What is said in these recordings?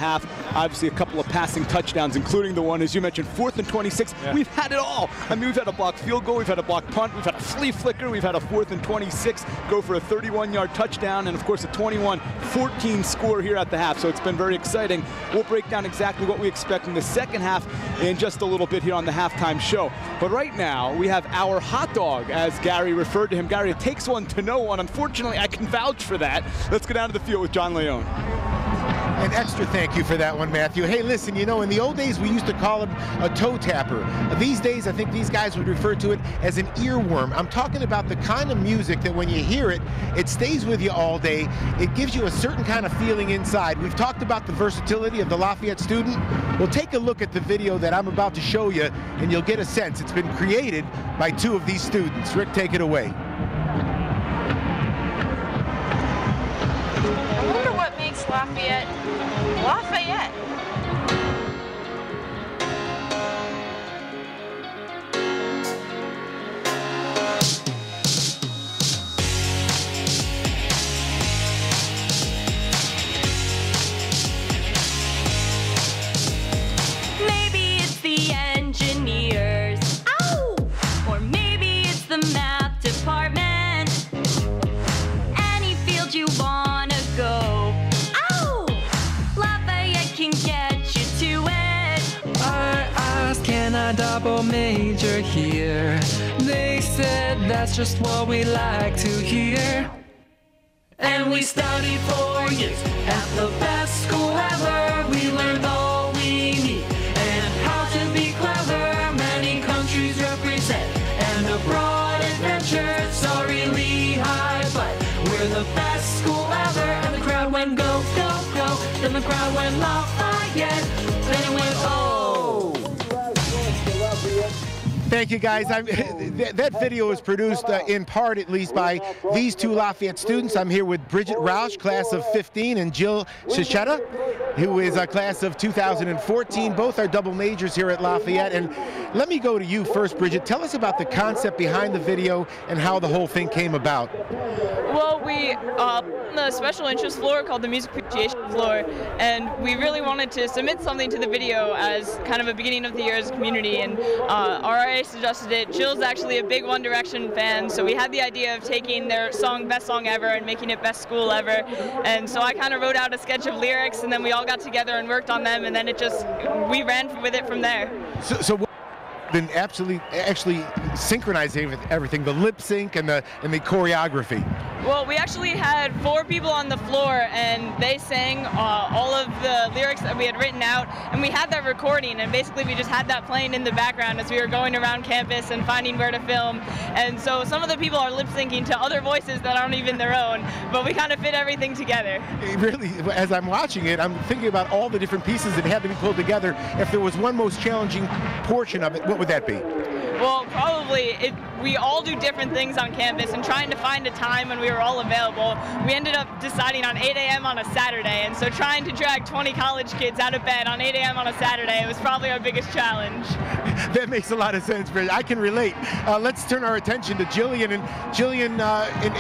half. Obviously, a couple of passing touchdowns, including the one, as you mentioned, 4th and 26. Yeah. We've had it all. I mean, we've had a blocked field goal, we've had a blocked punt, we've had a flea flicker, we've had a 4th and 26 go for a 31-yard touchdown, and of course a 21-14 score here at the half. So it's been very exciting. We'll break down exactly what we expect in the second half in just a little bit here on the halftime show. But right now, we have our hot dog, as Gary referred to him. Gary, it takes one to know one. Unfortunately, I can vouch for that. Let's go down to the field with John Leone. An extra thank you for that one, Matthew. Hey, listen, you know, in the old days, we used to call him a toe tapper. These days, I think these guys would refer to it as an earworm. I'm talking about the kind of music that when you hear it, it stays with you all day. It gives you a certain kind of feeling inside. We've talked about the versatility of the Lafayette student. Well, take a look at the video that I'm about to show you, and you'll get a sense. It's been created by two of these students. Rick, take it away. I wonder what makes Lafayette Lafayette. Maybe it's the engineers. Ow! Or maybe it's the math department. Any field you wanna go. Ow! Lafayette can get you to it. I asked, can I double major here? They said that's just what we like to hear. And we studied 4 years at the best school ever. We learned all we need and how to be clever. Many countries represent and abroad adventure. Sorry, Lehigh, but we're the best school ever. And the crowd went go, go, go. Then the crowd went Lafayette. Then it went oh. Thank you, guys. That video was produced in part, at least, by these two Lafayette students. I'm here with Bridget Roush, class of 15, and Jill Shachetta, who is a class of 2014. Both are double majors here at Lafayette. And let me go to you first, Bridget. Tell us about the concept behind the video and how the whole thing came about. Well, we the special interest floor called the music appreciation floor, and we really wanted to submit something to the video as kind of a beginning of the year as a community, and RIA suggested it. Jill's actually a big One Direction fan, so we had the idea of taking their song Best Song Ever and making it Best School Ever, and so I kind of wrote out a sketch of lyrics, and then we all got together and worked on them, and then we ran with it from there. So been actually synchronizing with everything, the lip sync and the choreography. Well, we actually had 4 people on the floor, and they sang all of the lyrics that we had written out, and we had that recording, and basically we just had that playing in the background as we were going around campus and finding where to film. And so some of the people are lip syncing to other voices that aren't even their own, but we kind of fit everything together. Really, as I'm watching it, I'm thinking about all the different pieces that had to be pulled together. If there was one most challenging portion of it, what would that be? Well, probably we all do different things on campus, and trying to find a time when we were all available, we ended up deciding on 8 a.m. on a Saturday, and so trying to drag 20 college kids out of bed on 8 a.m. on a Saturday was probably our biggest challenge. That makes a lot of sense, Bridget. I can relate. Let's turn our attention to Jillian. And Jillian,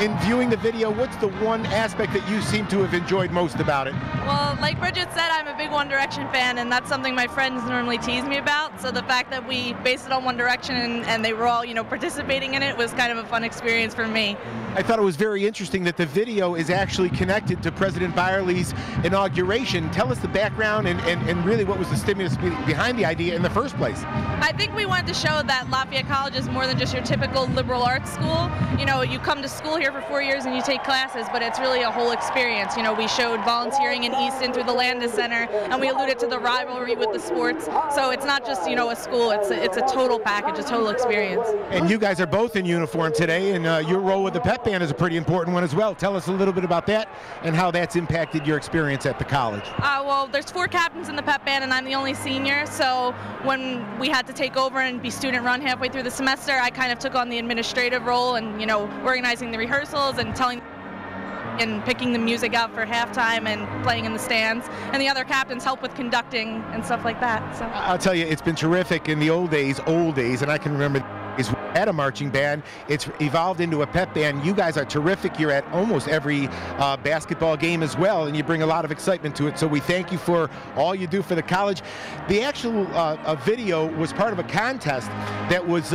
in viewing the video, what's the one aspect that you seem to have enjoyed most about it? Well, like Bridget said, I'm a big One Direction fan, and that's something my friends normally tease me about. So the fact that we based it on One Direction and they were all, you know, participating in it was kind of a fun experience for me. I thought it was very interesting that the video is actually connected to President Byerly's inauguration. Tell us the background and really what was the stimulus behind the idea in the first place. I think we wanted to show that Lafayette College is more than just your typical liberal arts school. You know, you come to school here for 4 years and you take classes, but it's really a whole experience. You know, we showed volunteering in Easton through the Landis Center, and we alluded to the rivalry with the sports. So it's not just, you know, a school, it's a total package, a total experience. And you guys are both in uniform today, and your role with the pep band is a pretty important one as well. Tell us a little bit about that and how that's impacted your experience at the college. Well, there's 4 captains in the pep band, and I'm the only senior, so when we had to take over and be student run halfway through the semester, I kind of took on the administrative role and, you know, organizing the rehearsals and and picking the music out for halftime and playing in the stands, and the other captains help with conducting and stuff like that. So I'll tell you, it's been terrific in the old days, and I can remember is at a marching band. It's evolved into a pep band. You guys are terrific. You're at almost every basketball game as well, and you bring a lot of excitement to it. So we thank you for all you do for the college. The actual video was part of a contest that was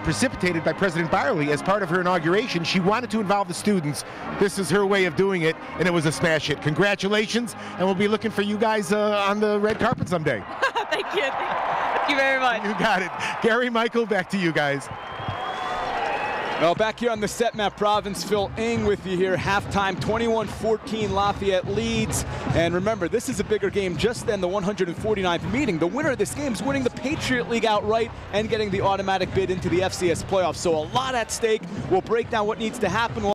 precipitated by President Barley as part of her inauguration. She wanted to involve the students. This is her way of doing it, and it was a smash hit. Congratulations, and we'll be looking for you guys on the red carpet someday. Thank you. Thank you very much. You got it. Gary, Michael, back to you guys. Well, back here on the set map, Province, Phil Ng with you here. Halftime, 21-14, Lafayette leads. And remember, this is a bigger game just than the 149th meeting. The winner of this game is winning the Patriot League outright and getting the automatic bid into the FCS playoffs. So a lot at stake. We'll break down what needs to happen.